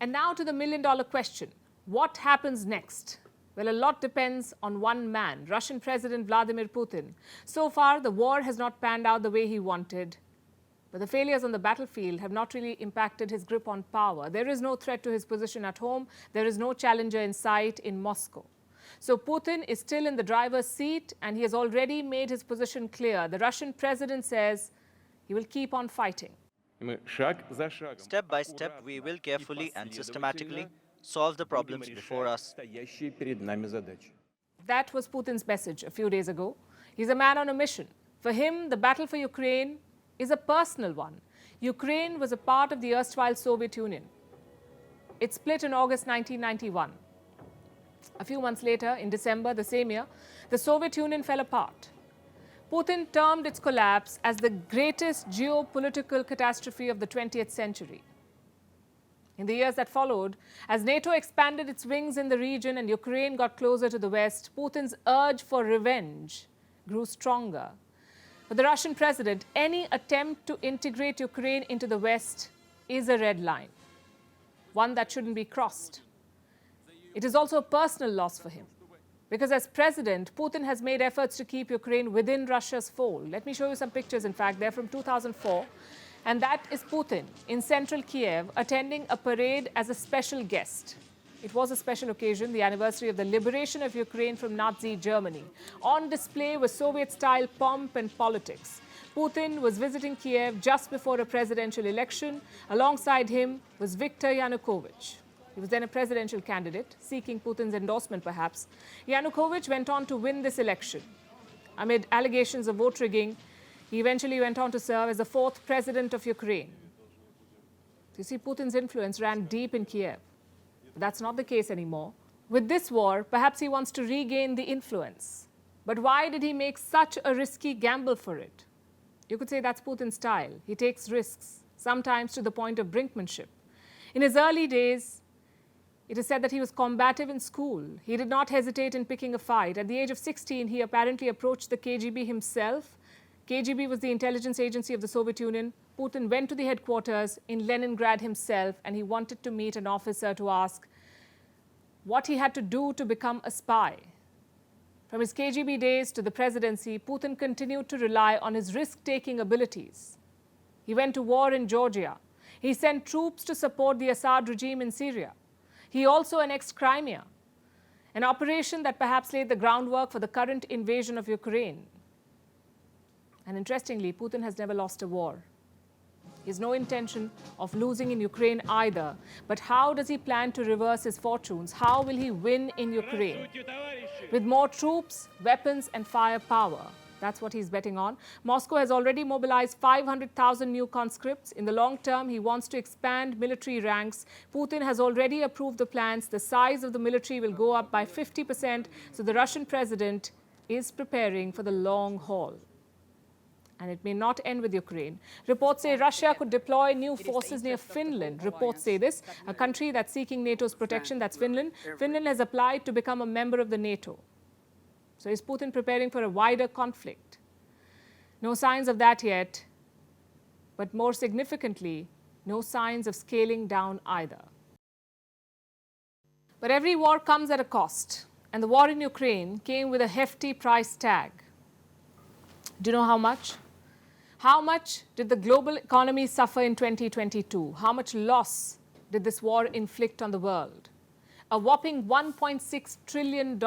And now to the million-dollar question. What happens next? Well, a lot depends on one man, Russian President Vladimir Putin. So far, the war has not panned out the way he wanted. But the failures on the battlefield have not really impacted his grip on power. There is no threat to his position at home. There is no challenger in sight in Moscow. So Putin is still in the driver's seat, and he has already made his position clear. The Russian president says he will keep on fighting. Step by step, we will carefully and systematically solve the problems before us. That was Putin's message a few days ago. He's a man on a mission. For him, the battle for Ukraine is a personal one. Ukraine was a part of the erstwhile Soviet Union. It split in August 1991. A few months later, in December the same year, the Soviet Union fell apart. Putin termed its collapse as the greatest geopolitical catastrophe of the 20th century. In the years that followed, as NATO expanded its wings in the region and Ukraine got closer to the West, Putin's urge for revenge grew stronger. For the Russian president, any attempt to integrate Ukraine into the West is a red line, one that shouldn't be crossed. It is also a personal loss for him, because as president, Putin has made efforts to keep Ukraine within Russia's fold. Let me show you some pictures, in fact. They're from 2004. And that is Putin in central Kiev attending a parade as a special guest. It was a special occasion, the anniversary of the liberation of Ukraine from Nazi Germany. On display was Soviet-style pomp and politics. Putin was visiting Kiev just before a presidential election. Alongside him was Viktor Yanukovych. He was then a presidential candidate, seeking Putin's endorsement perhaps. Yanukovych went on to win this election. Amid allegations of vote rigging, he eventually went on to serve as the fourth president of Ukraine. You see, Putin's influence ran deep in Kiev. But that's not the case anymore. With this war, perhaps he wants to regain the influence. But why did he make such a risky gamble for it? You could say that's Putin's style. He takes risks, sometimes to the point of brinkmanship. In his early days, it is said that he was combative in school. He did not hesitate in picking a fight. At the age of 16, he apparently approached the KGB himself. KGB was the intelligence agency of the Soviet Union. Putin went to the headquarters in Leningrad himself, and he wanted to meet an officer to ask what he had to do to become a spy. From his KGB days to the presidency, Putin continued to rely on his risk-taking abilities. He went to war in Georgia. He sent troops to support the Assad regime in Syria. He also annexed Crimea, an operation that perhaps laid the groundwork for the current invasion of Ukraine. And interestingly, Putin has never lost a war. He has no intention of losing in Ukraine either. But how does he plan to reverse his fortunes? How will he win in Ukraine? With more troops, weapons, and firepower. That's what he's betting on. Moscow has already mobilized 500,000 new conscripts. In the long term, he wants to expand military ranks. Putin has already approved the plans. The size of the military will go up by 50%. So the Russian president is preparing for the long haul. And it may not end with Ukraine. Reports say Russia could deploy new forces near Finland. Reports say this, a country that's seeking NATO's protection, that's Finland. Finland has applied to become a member of the NATO. So is Putin preparing for a wider conflict? No signs of that yet, but more significantly, no signs of scaling down either. But every war comes at a cost, and the war in Ukraine came with a hefty price tag. Do you know how much? How much did the global economy suffer in 2022? How much loss did this war inflict on the world? A whopping $1.6 trillion.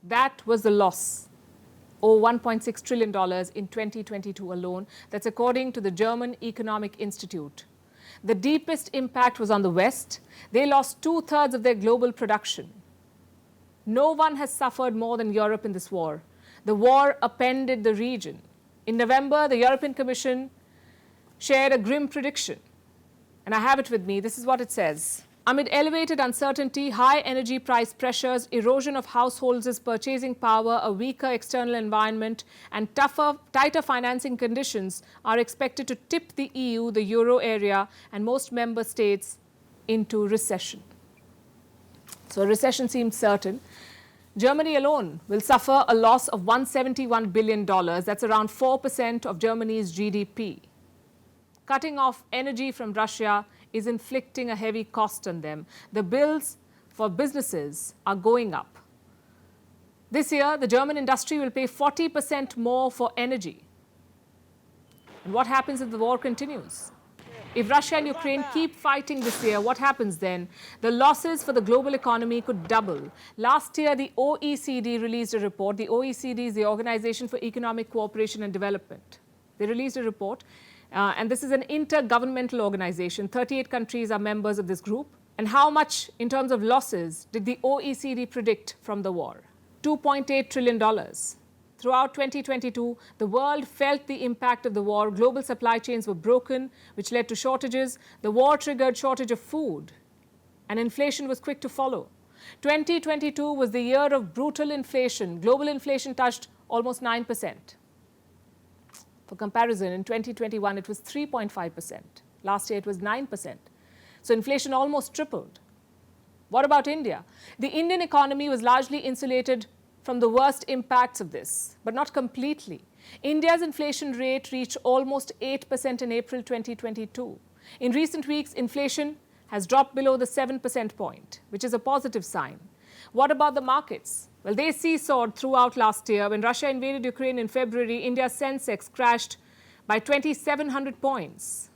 That was the loss, or $1.6 trillion in 2022 alone. That's according to the German Economic Institute. The deepest impact was on the West. They lost 2/3 of their global production. No one has suffered more than Europe in this war. The war upended the region. In November, the European Commission shared a grim prediction. And I have it with me. This is what it says. Amid elevated uncertainty, high energy price pressures, erosion of households' purchasing power, a weaker external environment, and tighter financing conditions are expected to tip the EU, the euro area, and most member states into recession. So a recession seems certain. Germany alone will suffer a loss of $171 billion. That's around 4% of Germany's GDP. cutting off energy from Russia is inflicting a heavy cost on them. The bills for businesses are going up. This year, the German industry will pay 40% more for energy. And what happens if the war continues? If Russia and Ukraine keep fighting this year, what happens then? The losses for the global economy could double. Last year, the OECD released a report. The OECD is the Organization for Economic Cooperation and Development. They released a report, and this is an intergovernmental organization. 38 countries are members of this group. And how much, in terms of losses, did the OECD predict from the war? $2.8 trillion. Throughout 2022, the world felt the impact of the war. Global supply chains were broken, which led to shortages. The war triggered shortage of food, and inflation was quick to follow. 2022 was the year of brutal inflation. Global inflation touched almost 9%. For comparison, in 2021, it was 3.5%. Last year, it was 9%. So inflation almost tripled. What about India? The Indian economy was largely insulated from the worst impacts of this, but not completely. India's inflation rate reached almost 8% in April 2022. In recent weeks, inflation has dropped below the 7% point, which is a positive sign. What about the markets? Well, they seesawed throughout last year. When Russia invaded Ukraine in February, India's Sensex crashed by 2,700 points,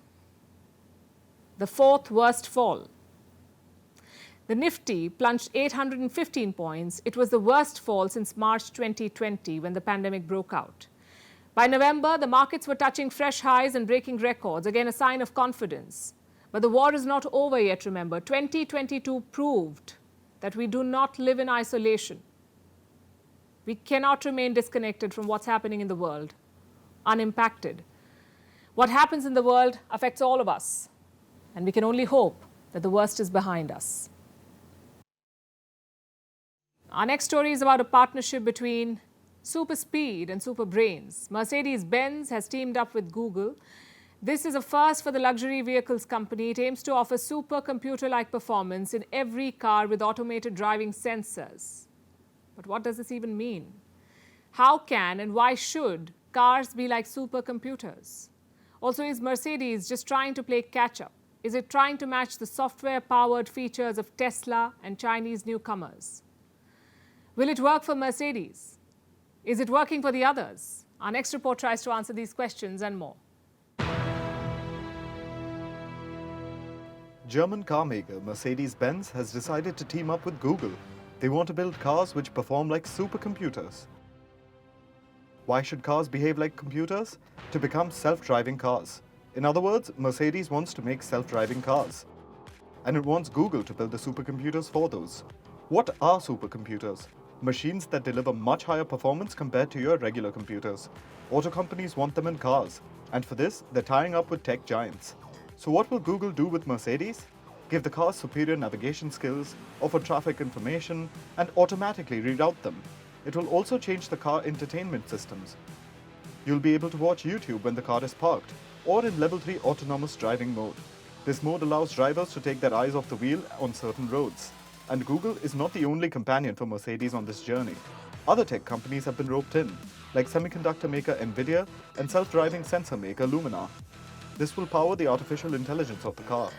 the fourth worst fall. The Nifty plunged 815 points. It was the worst fall since March 2020 when the pandemic broke out. By November, the markets were touching fresh highs and breaking records, again a sign of confidence. But the war is not over yet, remember. 2022 proved that we do not live in isolation. We cannot remain disconnected from what's happening in the world, unimpacted. What happens in the world affects all of us, and we can only hope that the worst is behind us. Our next story is about a partnership between super speed and super brains. Mercedes-Benz has teamed up with Google. This is a first for the luxury vehicles company. It aims to offer supercomputer-like performance in every car with automated driving sensors. But what does this even mean? How can and why should cars be like supercomputers? Also, is Mercedes just trying to play catch-up? Is it trying to match the software-powered features of Tesla and Chinese newcomers? Will it work for Mercedes? Is it working for the others? Our next report tries to answer these questions and more. German car maker Mercedes-Benz has decided to team up with Google. They want to build cars which perform like supercomputers. Why should cars behave like computers? To become self-driving cars. In other words, Mercedes wants to make self-driving cars. And it wants Google to build the supercomputers for those. What are supercomputers? Machines that deliver much higher performance compared to your regular computers. Auto companies want them in cars, and for this, they're tying up with tech giants. So what will Google do with Mercedes? Give the cars superior navigation skills, offer traffic information, and automatically reroute them. It will also change the car entertainment systems. You'll be able to watch YouTube when the car is parked, or in Level 3 autonomous driving mode. This mode allows drivers to take their eyes off the wheel on certain roads. And Google is not the only companion for Mercedes on this journey. Other tech companies have been roped in, like semiconductor maker Nvidia and self-driving sensor maker Luminar. This will power the artificial intelligence of the car.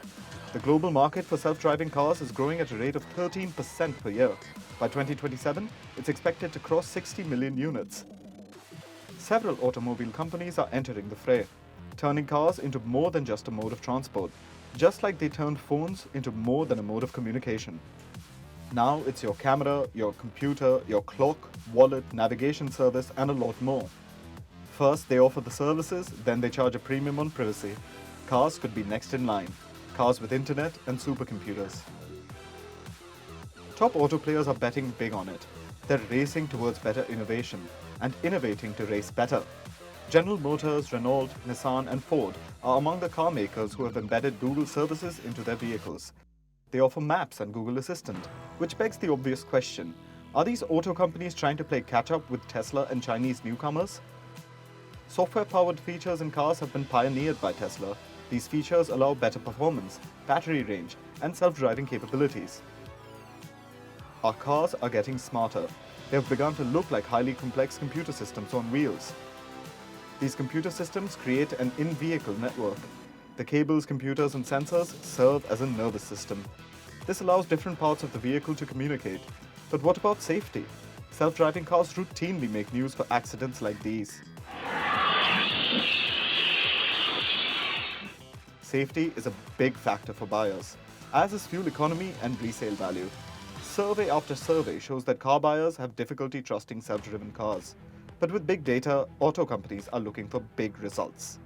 The global market for self-driving cars is growing at a rate of 13% per year. By 2027, it's expected to cross 60 million units. Several automobile companies are entering the fray, turning cars into more than just a mode of transport, just like they turned phones into more than a mode of communication. Now it's your camera, your computer, your clock, wallet, navigation service, and a lot more. First, they offer the services, then they charge a premium on privacy. Cars could be next in line. Cars with internet and supercomputers. Top auto players are betting big on it. They're racing towards better innovation and innovating to race better. General Motors, Renault, Nissan, and Ford are among the car makers who have embedded Google services into their vehicles. They offer Maps and Google Assistant, which begs the obvious question, are these auto companies trying to play catch-up with Tesla and Chinese newcomers? Software-powered features in cars have been pioneered by Tesla. These features allow better performance, battery range, and self-driving capabilities. Our cars are getting smarter. They have begun to look like highly complex computer systems on wheels. These computer systems create an in-vehicle network. The cables, computers, and sensors serve as a nervous system. This allows different parts of the vehicle to communicate. But what about safety? Self-driving cars routinely make news for accidents like these. Safety is a big factor for buyers, as is fuel economy and resale value. Survey after survey shows that car buyers have difficulty trusting self-driven cars. But with big data, auto companies are looking for big results.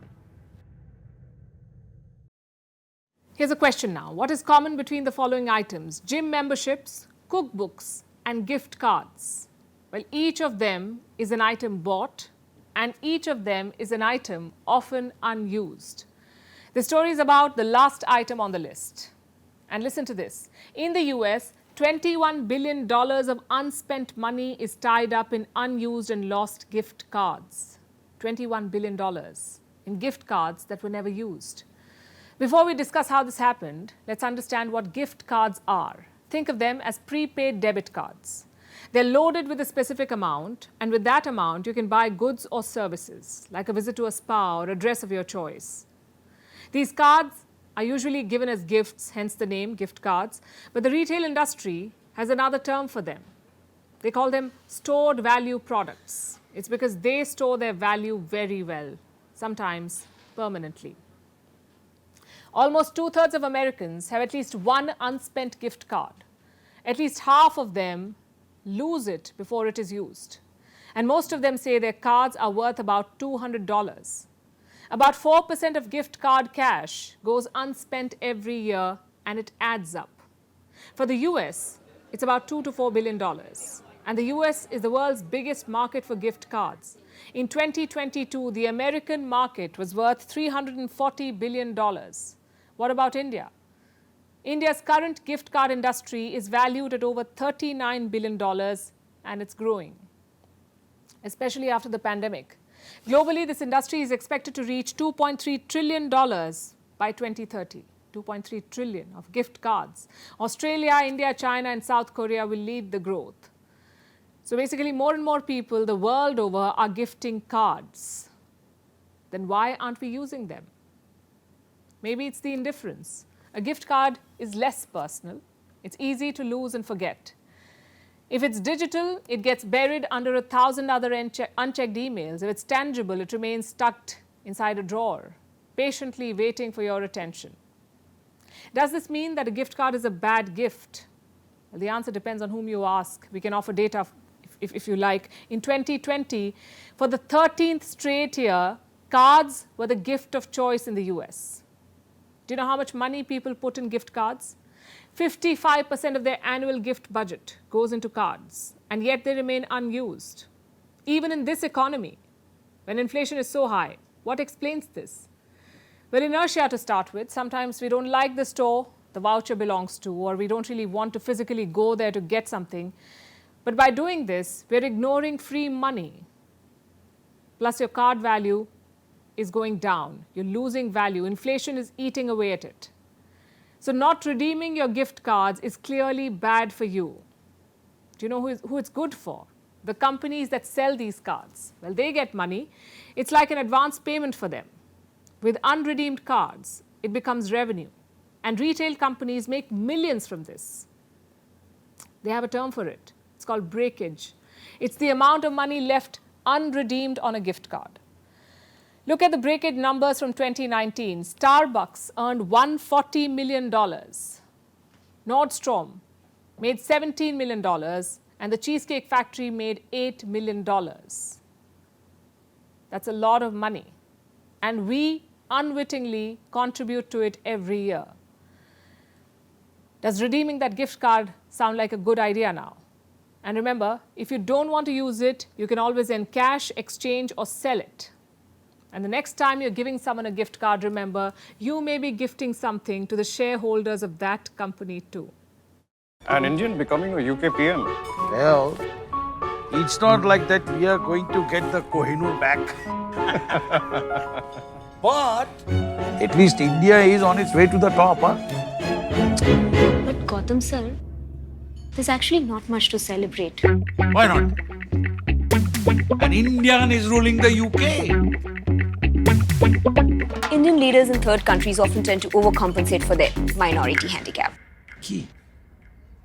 Here's a question now. What is common between the following items? Gym memberships, cookbooks, and gift cards. Well, each of them is an item bought, and each of them is an item often unused. The story is about the last item on the list. And listen to this. In the US, $21 billion of unspent money is tied up in unused and lost gift cards. $21 billion in gift cards that were never used. Before we discuss how this happened, let's understand what gift cards are. Think of them as prepaid debit cards. They're loaded with a specific amount, and with that amount, you can buy goods or services, like a visit to a spa or a dress of your choice. These cards are usually given as gifts, hence the name gift cards, but the retail industry has another term for them. They call them stored value products. It's because they store their value very well, sometimes permanently. Almost 2/3 of Americans have at least one unspent gift card. At least half of them lose it before it is used. And most of them say their cards are worth about $200. About 4% of gift card cash goes unspent every year, and it adds up. For the US, it's about $2 to $4 billion. And the US is the world's biggest market for gift cards. In 2022, the American market was worth $340 billion. What about India? India's current gift card industry is valued at over $39 billion, and it's growing, especially after the pandemic. Globally, this industry is expected to reach $2.3 trillion by 2030. 2.3 trillion of gift cards. Australia, India, China, and South Korea will lead the growth. So basically, more and more people the world over are gifting cards. Then why aren't we using them? Maybe it's the indifference. A gift card is less personal. It's easy to lose and forget. If it's digital, it gets buried under 1,000 other unchecked emails. If it's tangible, it remains tucked inside a drawer, patiently waiting for your attention. Does this mean that a gift card is a bad gift? Well, the answer depends on whom you ask. We can offer data if you like. In 2020, for the 13th straight year, cards were the gift of choice in the US. Do you know how much money people put in gift cards? 55% of their annual gift budget goes into cards, and yet they remain unused. Even in this economy, when inflation is so high, what explains this? Well, inertia to start with. Sometimes we don't like the store the voucher belongs to, or we don't really want to physically go there to get something. But by doing this, we're ignoring free money. Plus, your card value is going down. You're losing value. Inflation is eating away at it. So not redeeming your gift cards is clearly bad for you. Do you know who it's good for? The companies that sell these cards. Well, they get money. It's like an advance payment for them. With unredeemed cards, it becomes revenue. And retail companies make millions from this. They have a term for it. It's called breakage. It's the amount of money left unredeemed on a gift card. Look at the breakage numbers from 2019. Starbucks earned $140 million. Nordstrom made $17 million. And the Cheesecake Factory made $8 million. That's a lot of money. And we unwittingly contribute to it every year. Does redeeming that gift card sound like a good idea now? And remember, if you don't want to use it, you can always encash, exchange, or sell it. And the next time you're giving someone a gift card, remember, you may be gifting something to the shareholders of that company too. An Indian becoming a UK PM. Well, it's not like that we are going to get the Kohinoor back. But at least India is on its way to the top, huh? But Gautam sir, there's actually not much to celebrate. Why not? An Indian is ruling the UK. Indian Indian leaders in third countries often tend to overcompensate for their minority handicap.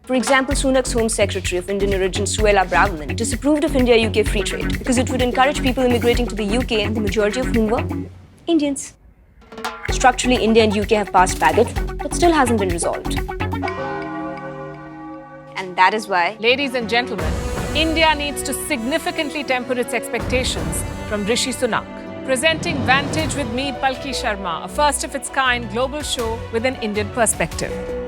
For example, Sunak's Home Secretary of Indian origin, Suella Braverman, disapproved of India-UK free trade because it would encourage people immigrating to the UK, and the majority of whom were Indians. Structurally, India and UK have passed baggage, but still hasn't been resolved. And that is why, Ladies and gentlemen, India needs to significantly temper its expectations from Rishi Sunak. Presenting Vantage with me, Palki Sharma, a first-of-its-kind global show with an Indian perspective.